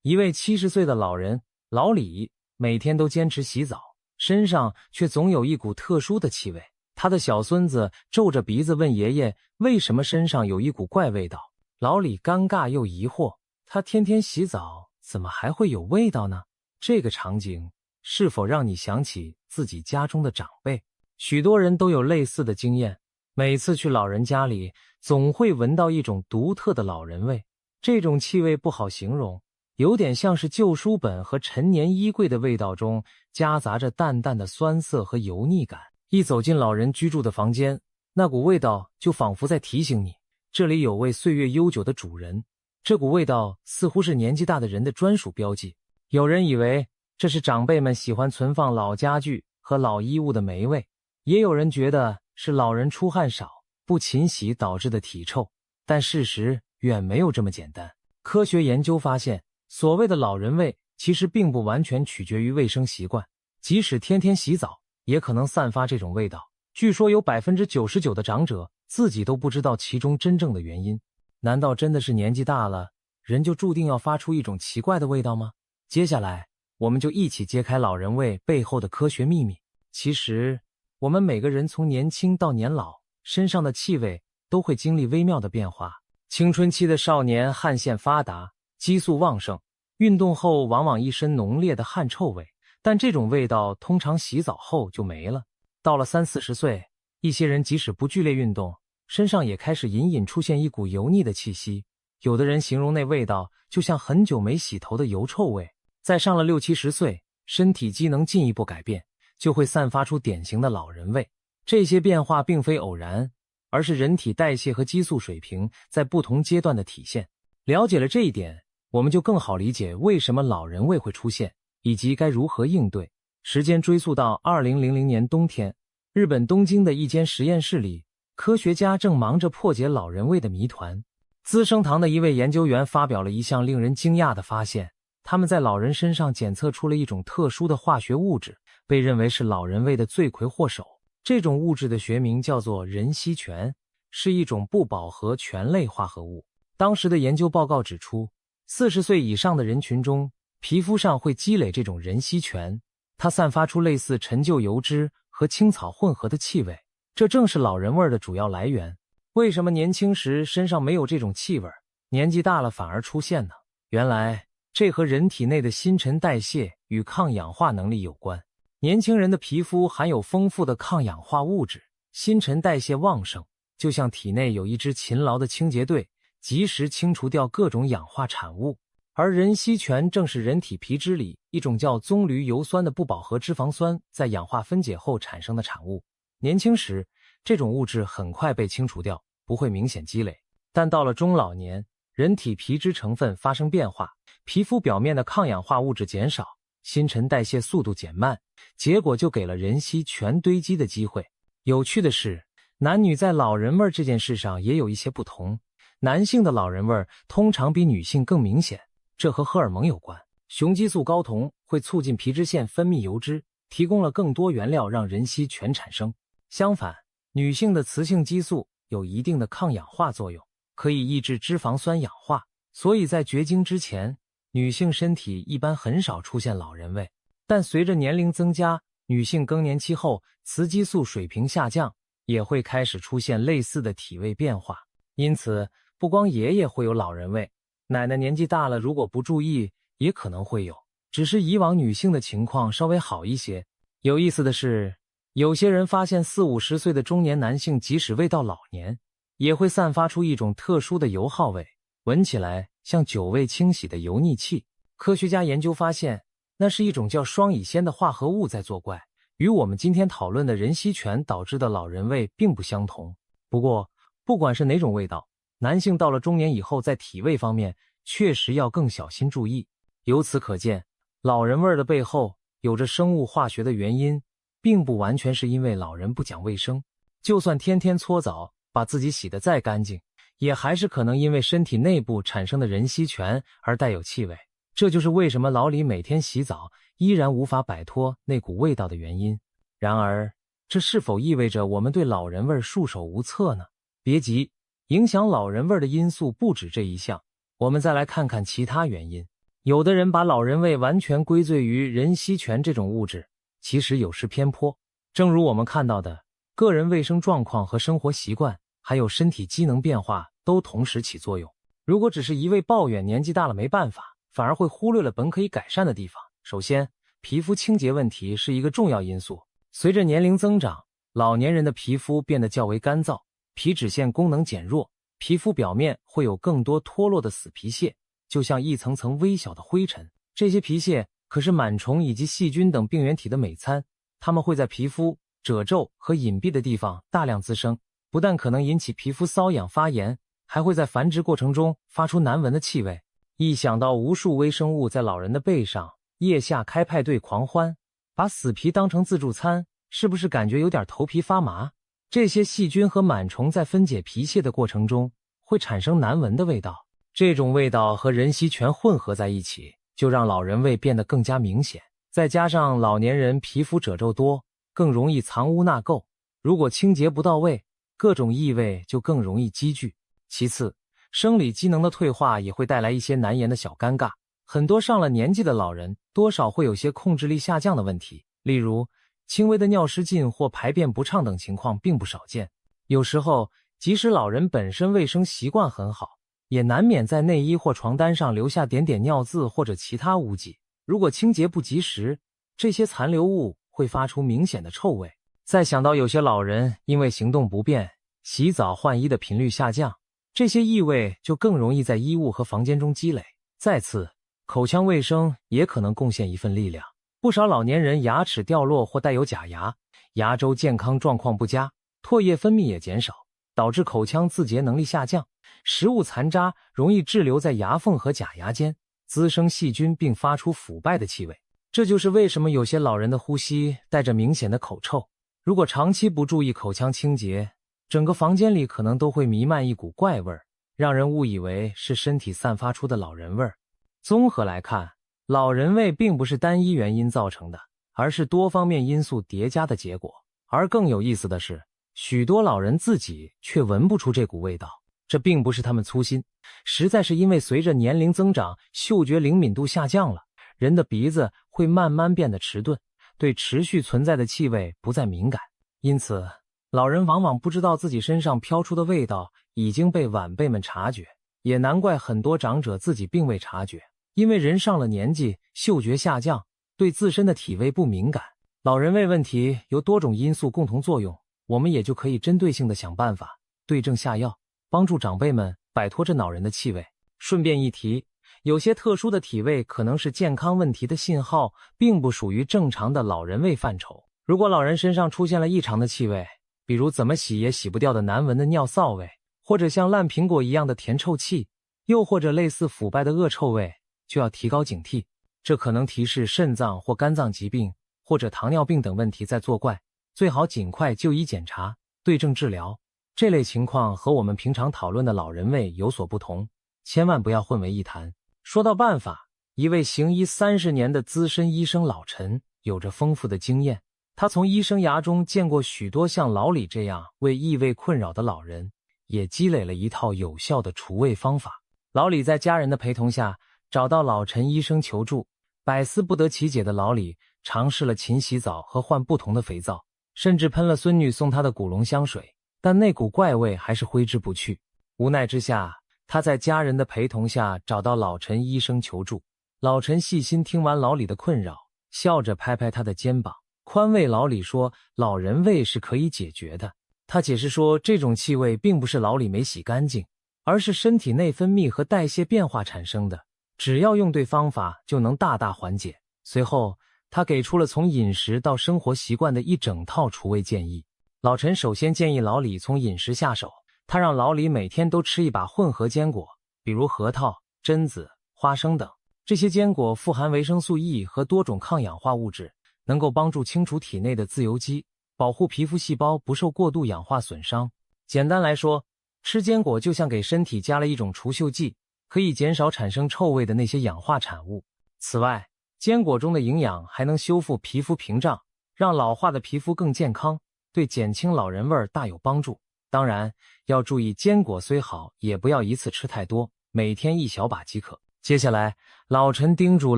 一位70岁的老人老李每天都坚持洗澡，身上却总有一股特殊的气味。他的小孙子皱着鼻子问爷爷为什么身上有一股怪味道。老李尴尬又疑惑，他天天洗澡怎么还会有味道呢？这个场景是否让你想起自己家中的长辈？许多人都有类似的经验，每次去老人家里总会闻到一种独特的老人味。这种气味不好形容，有点像是旧书本和陈年衣柜的味道中夹杂着淡淡的酸涩和油腻感。一走进老人居住的房间，那股味道就仿佛在提醒你，这里有位岁月悠久的主人。这股味道似乎是年纪大的人的专属标记。有人以为这是长辈们喜欢存放老家具和老衣物的霉味，也有人觉得是老人出汗少、不勤洗导致的体臭。但事实远没有这么简单。科学研究发现，所谓的老人味其实并不完全取决于卫生习惯，即使天天洗澡也可能散发这种味道。据说有 99% 的长者自己都不知道其中真正的原因。难道真的是年纪大了，人就注定要发出一种奇怪的味道吗？接下来我们就一起揭开老人味背后的科学秘密。其实我们每个人从年轻到年老，身上的气味都会经历微妙的变化。青春期的少年汗腺发达，激素旺盛，运动后往往一身浓烈的汗臭味，但这种味道通常洗澡后就没了。到了30-40岁，一些人即使不剧烈运动，身上也开始隐隐出现一股油腻的气息。有的人形容那味道就像很久没洗头的油臭味。再上了60-70岁，身体机能进一步改变，就会散发出典型的老人味。这些变化并非偶然，而是人体代谢和激素水平在不同阶段的体现。了解了这一点，我们就更好理解为什么老人味会出现，以及该如何应对。时间追溯到2000年冬天，日本东京的一间实验室里，科学家正忙着破解老人味的谜团。资生堂的一位研究员发表了一项令人惊讶的发现，他们在老人身上检测出了一种特殊的化学物质，被认为是老人味的罪魁祸首。这种物质的学名叫做壬烯醛，是一种不饱和醛类化合物。当时的研究报告指出，40岁以上的人群中，皮肤上会积累这种壬烯醛，它散发出类似陈旧油脂和青草混合的气味，这正是老人味的主要来源。为什么年轻时身上没有这种气味，年纪大了反而出现呢？原来这和人体内的新陈代谢与抗氧化能力有关。年轻人的皮肤含有丰富的抗氧化物质，新陈代谢旺盛，就像体内有一支勤劳的清洁队，及时清除掉各种氧化产物。而壬烯醛正是人体皮脂里一种叫棕榈油酸的不饱和脂肪酸在氧化分解后产生的产物。年轻时，这种物质很快被清除掉，不会明显积累。但到了中老年，人体皮脂成分发生变化，皮肤表面的抗氧化物质减少，新陈代谢速度减慢，结果就给了壬烯醛堆积的机会。有趣的是，男女在老人味这件事上也有一些不同。男性的老人味通常比女性更明显，这和荷尔蒙有关。雄激素睾酮会促进皮脂腺分泌油脂，提供了更多原料让壬烯醛产生。相反，女性的雌性激素有一定的抗氧化作用，可以抑制脂肪酸氧化，所以在绝经之前，女性身体一般很少出现老人味。但随着年龄增加，女性更年期后，雌激素水平下降，也会开始出现类似的体味变化。因此，不光爷爷会有老人味，奶奶年纪大了如果不注意，也可能会有，只是以往女性的情况稍微好一些。有意思的是，有些人发现40-50岁的中年男性即使未到老年，也会散发出一种特殊的油耗味，闻起来像久未清洗的油腻气。科学家研究发现，那是一种叫双乙酰的化合物在作怪，与我们今天讨论的壬烯醛导致的老人味并不相同。不过，不管是哪种味道，男性到了中年以后，在体味方面确实要更小心注意。由此可见，老人味的背后有着生物化学的原因，并不完全是因为老人不讲卫生。就算天天搓澡，把自己洗得再干净，也还是可能因为身体内部产生的壬烯醛而带有气味。这就是为什么老李每天洗澡依然无法摆脱那股味道的原因。然而，这是否意味着我们对老人味束手无策呢？别急，影响老人味的因素不止这一项，我们再来看看其他原因。有的人把老人味完全归罪于壬烯醛这种物质，其实有失偏颇。正如我们看到的，个人卫生状况和生活习惯，还有身体机能变化都同时起作用。如果只是一味抱怨年纪大了没办法，反而会忽略了本可以改善的地方。首先，皮肤清洁问题是一个重要因素。随着年龄增长，老年人的皮肤变得较为干燥，皮脂腺功能减弱，皮肤表面会有更多脱落的死皮屑，就像一层层微小的灰尘。这些皮屑可是螨虫以及细菌等病原体的美餐，它们会在皮肤、褶皱和隐蔽的地方大量滋生，不但可能引起皮肤瘙痒发炎，还会在繁殖过程中发出难闻的气味。一想到无数微生物在老人的背上、腋下开派对狂欢，把死皮当成自助餐，是不是感觉有点头皮发麻？这些细菌和螨虫在分解皮屑的过程中会产生难闻的味道，这种味道和壬烯醛混合在一起，就让老人味变得更加明显。再加上老年人皮肤褶皱多，更容易藏污纳垢，如果清洁不到位，各种异味就更容易积聚。其次，生理机能的退化也会带来一些难言的小尴尬。很多上了年纪的老人多少会有些控制力下降的问题，例如轻微的尿失禁或排便不畅等情况并不少见。有时候，即使老人本身卫生习惯很好，也难免在内衣或床单上留下点点尿渍或者其他污迹。如果清洁不及时，这些残留物会发出明显的臭味。再想到有些老人因为行动不便，洗澡换衣的频率下降，这些异味就更容易在衣物和房间中积累。再次，口腔卫生也可能贡献一份力量。不少老年人牙齿掉落或带有假牙，牙周健康状况不佳，唾液分泌也减少，导致口腔自洁能力下降。食物残渣容易滞留在牙缝和假牙间，滋生细菌并发出腐败的气味。这就是为什么有些老人的呼吸带着明显的口臭。如果长期不注意口腔清洁，整个房间里可能都会弥漫一股怪味儿，让人误以为是身体散发出的老人味儿。综合来看，老人味并不是单一原因造成的，而是多方面因素叠加的结果。而更有意思的是，许多老人自己却闻不出这股味道，这并不是他们粗心，实在是因为随着年龄增长，嗅觉灵敏度下降了，人的鼻子会慢慢变得迟钝，对持续存在的气味不再敏感。因此，老人往往不知道自己身上飘出的味道已经被晚辈们察觉，也难怪很多长者自己并未察觉。因为人上了年纪，嗅觉下降，对自身的体味不敏感。老人味问题由多种因素共同作用，我们也就可以针对性的想办法，对症下药，帮助长辈们摆脱这恼人的气味。顺便一提，有些特殊的体味可能是健康问题的信号，并不属于正常的老人味范畴。如果老人身上出现了异常的气味，比如怎么洗也洗不掉的难闻的尿臊味，或者像烂苹果一样的甜臭气，又或者类似腐败的恶臭味，就要提高警惕，这可能提示肾脏或肝脏疾病或者糖尿病等问题在作怪，最好尽快就医检查，对症治疗。这类情况和我们平常讨论的老人味有所不同，千万不要混为一谈。说到办法，一位行医30年的资深医生老陈有着丰富的经验，他从医生涯中见过许多像老李这样为异味困扰的老人，也积累了一套有效的除味方法。老李在家人的陪同下找到老陈医生求助，百思不得其解的老李尝试了勤洗澡和换不同的肥皂，甚至喷了孙女送他的古龙香水，但那股怪味还是挥之不去。无奈之下，他在家人的陪同下找到老陈医生求助。老陈细心听完老李的困扰，笑着拍拍他的肩膀，宽慰老李说老人味是可以解决的。他解释说，这种气味并不是老李没洗干净，而是身体内分泌和代谢变化产生的，只要用对方法就能大大缓解。随后，他给出了从饮食到生活习惯的一整套除味建议。老陈首先建议老李从饮食下手，他让老李每天都吃一把混合坚果，比如核桃、榛子、花生等。这些坚果富含维生素 E 和多种抗氧化物质，能够帮助清除体内的自由基，保护皮肤细胞不受过度氧化损伤。简单来说，吃坚果就像给身体加了一种除锈剂，可以减少产生臭味的那些氧化产物。此外，坚果中的营养还能修复皮肤屏障，让老化的皮肤更健康，对减轻老人味大有帮助。当然，要注意坚果虽好，也不要一次吃太多，每天1小把即可。接下来，老陈叮嘱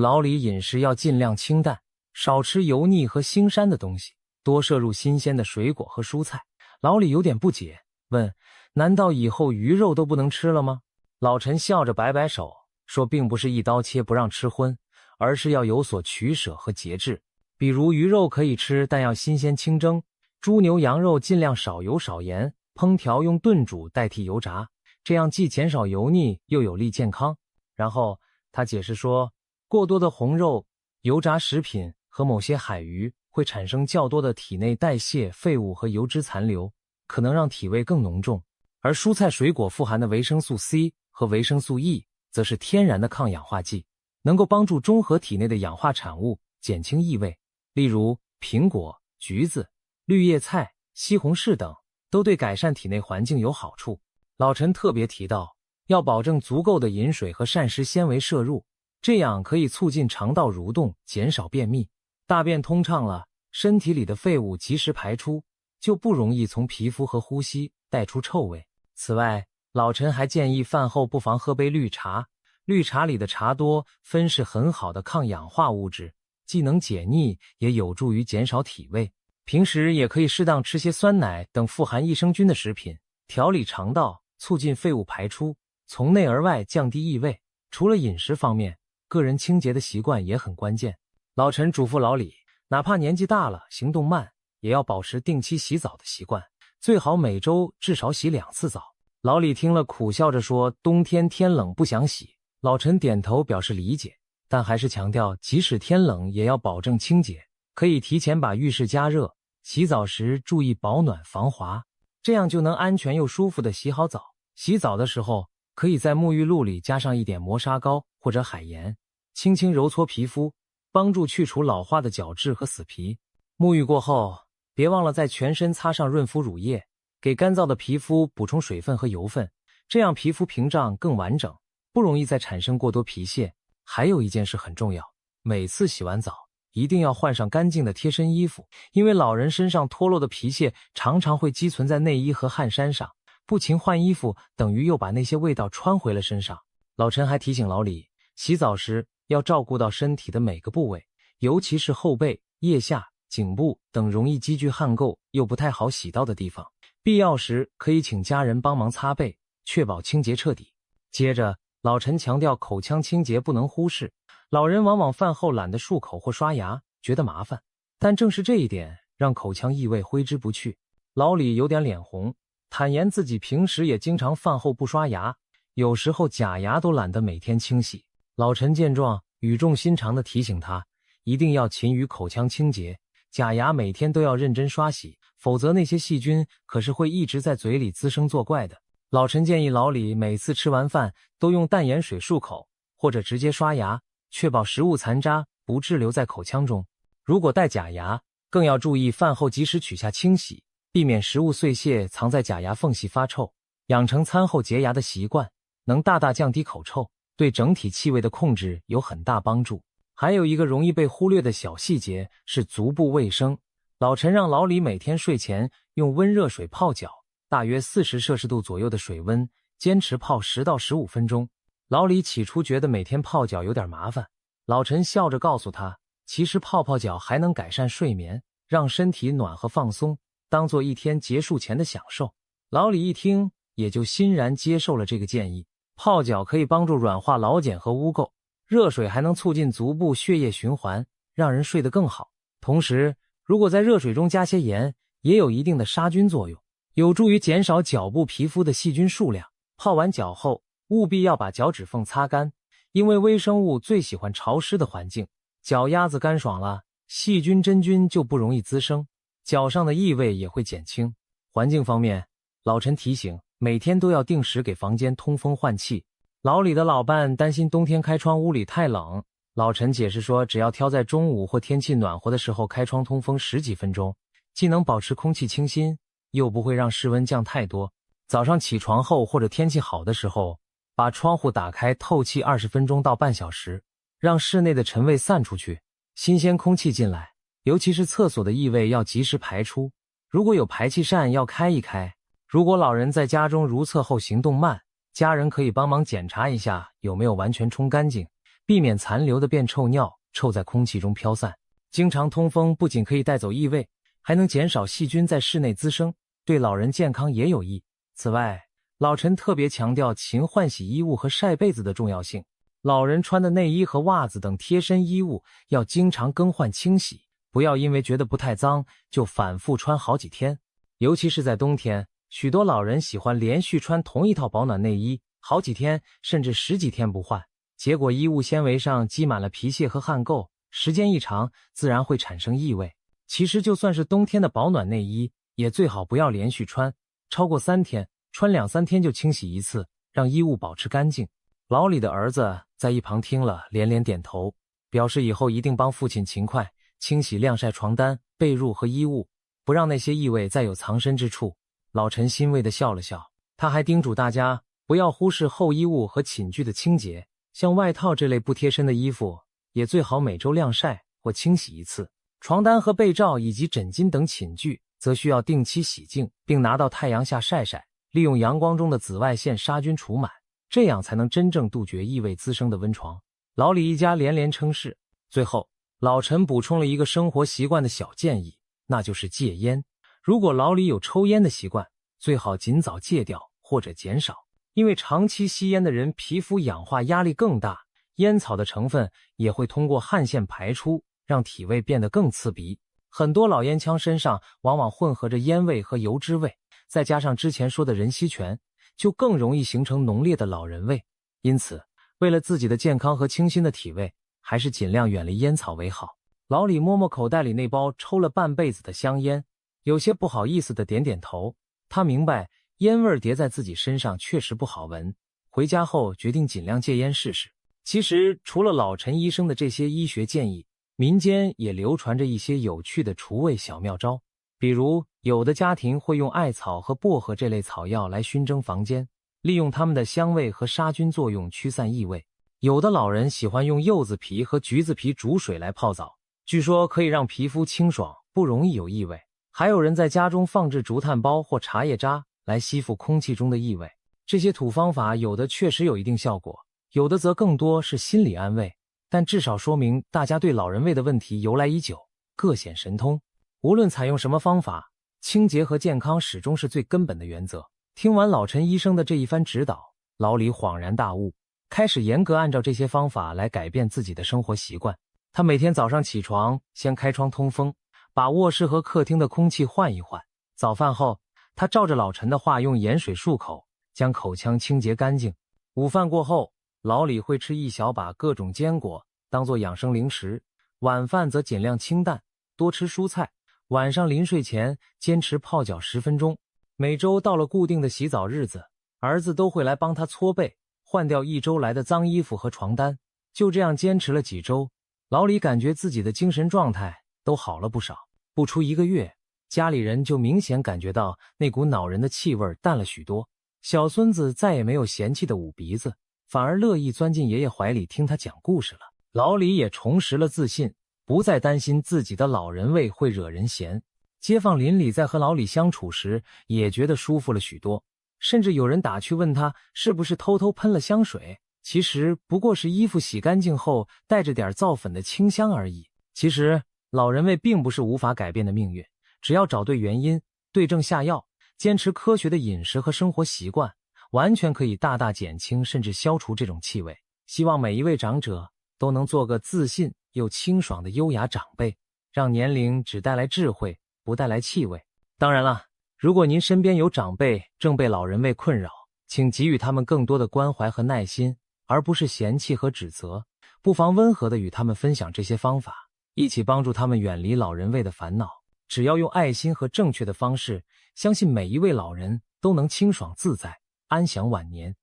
老李饮食要尽量清淡，少吃油腻和腥膻的东西，多摄入新鲜的水果和蔬菜。老李有点不解，问：难道以后鱼肉都不能吃了吗？老陈笑着摆摆手，说并不是一刀切不让吃荤，而是要有所取舍和节制。比如鱼肉可以吃，但要新鲜清蒸；猪牛羊肉尽量少油少盐，烹调用炖煮代替油炸，这样既减少油腻又有利健康。然后他解释说，过多的红肉、油炸食品和某些海鱼会产生较多的体内代谢废物和油脂残留，可能让体味更浓重。而蔬菜水果富含的维生素 C 和维生素 E 则是天然的抗氧化剂，能够帮助中和体内的氧化产物，减轻异味。例如苹果、橘子、绿叶菜、西红柿等都对改善体内环境有好处。老陈特别提到，要保证足够的饮水和膳食纤维摄入，这样可以促进肠道蠕动，减少便秘。大便通畅了，身体里的废物及时排出，就不容易从皮肤和呼吸带出臭味。此外，老陈还建议饭后不妨喝杯绿茶，绿茶里的茶多酚是很好的抗氧化物质，既能解腻，也有助于减少体味。平时也可以适当吃些酸奶等富含益生菌的食品，调理肠道，促进废物排出，从内而外降低异味。除了饮食方面，个人清洁的习惯也很关键。老陈嘱咐老李，哪怕年纪大了，行动慢，也要保持定期洗澡的习惯，最好每周至少洗2次澡。老李听了苦笑着说，冬天天冷不想洗。老陈点头表示理解，但还是强调即使天冷也要保证清洁，可以提前把浴室加热，洗澡时注意保暖防滑，这样就能安全又舒服地洗好澡。洗澡的时候，可以在沐浴露里加上一点磨砂膏或者海盐，轻轻揉搓皮肤，帮助去除老化的角质和死皮。沐浴过后，别忘了在全身擦上润肤乳液，给干燥的皮肤补充水分和油分，这样皮肤屏障更完整，不容易再产生过多皮屑。还有一件事很重要，每次洗完澡一定要换上干净的贴身衣服，因为老人身上脱落的皮屑常常会积存在内衣和汗衫上，不勤换衣服等于又把那些味道穿回了身上。老陈还提醒老李，洗澡时要照顾到身体的每个部位，尤其是后背、腋下、颈部等容易积聚汗垢又不太好洗到的地方，必要时可以请家人帮忙擦背，确保清洁彻底。接着，老陈强调口腔清洁不能忽视，老人往往饭后懒得漱口或刷牙，觉得麻烦，但正是这一点让口腔异味挥之不去。老李有点脸红，坦言自己平时也经常饭后不刷牙，有时候假牙都懒得每天清洗。老陈见状，语重心长地提醒他，一定要勤于口腔清洁，假牙每天都要认真刷洗，否则那些细菌可是会一直在嘴里滋生作怪的。老陈建议老李每次吃完饭都用淡盐水漱口，或者直接刷牙，确保食物残渣不滞留在口腔中。如果戴假牙，更要注意饭后及时取下清洗，避免食物碎屑藏在假牙缝隙发臭。养成餐后洁牙的习惯，能大大降低口臭，对整体气味的控制有很大帮助。还有一个容易被忽略的小细节是足部卫生。老陈让老李每天睡前用温热水泡脚，大约40摄氏度左右的水温，坚持泡10到15分钟。老李起初觉得每天泡脚有点麻烦，老陈笑着告诉他，其实泡泡脚还能改善睡眠，让身体暖和放松，当做一天结束前的享受。老李一听，也就欣然接受了这个建议。泡脚可以帮助软化老茧和污垢，热水还能促进足部血液循环，让人睡得更好。同时，如果在热水中加些盐，也有一定的杀菌作用，有助于减少脚部皮肤的细菌数量。泡完脚后，务必要把脚趾缝擦干，因为微生物最喜欢潮湿的环境，脚丫子干爽了，细菌真菌就不容易滋生，脚上的异味也会减轻。环境方面，老陈提醒，每天都要定时给房间通风换气。老李的老伴担心冬天开窗屋里太冷，老陈解释说，只要挑在中午或天气暖和的时候开窗通风10几分钟，既能保持空气清新，又不会让室温降太多。早上起床后或者天气好的时候，把窗户打开透气20分钟到半小时，让室内的尘味散出去，新鲜空气进来，尤其是厕所的异味要及时排出。如果有排气扇要开一开。如果老人在家中如厕后行动慢，家人可以帮忙检查一下有没有完全冲干净，避免残留的便臭尿臭在空气中飘散。经常通风不仅可以带走异味，还能减少细菌在室内滋生，对老人健康也有益。此外，老陈特别强调勤换洗衣物和晒被子的重要性。老人穿的内衣和袜子等贴身衣物要经常更换清洗，不要因为觉得不太脏就反复穿好几天。尤其是在冬天，许多老人喜欢连续穿同一套保暖内衣好几天甚至10几天不换，结果衣物纤维上积满了皮屑和汗垢，时间一长自然会产生异味。其实就算是冬天的保暖内衣，也最好不要连续穿，超过3天，穿2-3天就清洗一次，让衣物保持干净。老李的儿子在一旁听了连连点头，表示以后一定帮父亲勤快清洗晾晒床单、被褥和衣物，不让那些异味再有藏身之处。老陈欣慰地笑了笑，他还叮嘱大家不要忽视厚衣物和寝具的清洁，像外套这类不贴身的衣服也最好每周晾晒或清洗一次。床单和被罩以及枕巾等寝具则需要定期洗净，并拿到太阳下晒晒，利用阳光中的紫外线杀菌除螨，这样才能真正杜绝异味滋生的温床。老李一家连连称是。最后，老陈补充了一个生活习惯的小建议，那就是戒烟。如果老李有抽烟的习惯，最好尽早戒掉或者减少，因为长期吸烟的人皮肤氧化压力更大，烟草的成分也会通过汗腺排出，让体味变得更刺鼻。很多老烟枪身上往往混合着烟味和油脂味，再加上之前说的人吸醛，就更容易形成浓烈的老人味。因此，为了自己的健康和清新的体味，还是尽量远离烟草为好。老李摸摸口袋里那包抽了半辈子的香烟，有些不好意思的点点头。他明白烟味叠在自己身上确实不好闻，回家后决定尽量戒烟试试。其实除了老陈医生的这些医学建议，民间也流传着一些有趣的除味小妙招。比如有的家庭会用艾草和薄荷这类草药来熏蒸房间，利用它们的香味和杀菌作用驱散异味。有的老人喜欢用柚子皮和橘子皮煮水来泡澡，据说可以让皮肤清爽，不容易有异味。还有人在家中放置竹炭包或茶叶渣来吸附空气中的异味。这些土方法有的确实有一定效果，有的则更多是心理安慰，但至少说明大家对老人味的问题由来已久，各显神通。无论采用什么方法，清洁和健康始终是最根本的原则。听完老陈医生的这一番指导，老李恍然大悟，开始严格按照这些方法来改变自己的生活习惯。他每天早上起床先开窗通风，把卧室和客厅的空气换一换。早饭后，他照着老陈的话用盐水漱口，将口腔清洁干净。午饭过后，老李会吃一小把各种坚果当做养生零食，晚饭则尽量清淡，多吃蔬菜。晚上临睡前坚持泡脚10分钟。每周到了固定的洗澡日子，儿子都会来帮他搓背，换掉1周来的脏衣服和床单。就这样坚持了几周，老李感觉自己的精神状态都好了不少。不出1个月，家里人就明显感觉到那股恼人的气味淡了许多。小孙子再也没有嫌弃的捂鼻子，反而乐意钻进爷爷怀里听他讲故事了。老李也重拾了自信，不再担心自己的老人味会惹人嫌。街坊邻里在和老李相处时也觉得舒服了许多，甚至有人打趣问他是不是偷偷喷了香水，其实不过是衣服洗干净后带着点皂粉的清香而已。其实老人味并不是无法改变的命运，只要找对原因，对症下药，坚持科学的饮食和生活习惯，完全可以大大减轻甚至消除这种气味。希望每一位长者都能做个自信又清爽的优雅长辈，让年龄只带来智慧，不带来气味。当然了，如果您身边有长辈正被老人味困扰，请给予他们更多的关怀和耐心，而不是嫌弃和指责。不妨温和地与他们分享这些方法，一起帮助他们远离老人味的烦恼。只要用爱心和正确的方式，相信每一位老人都能清爽自在，安享晚年。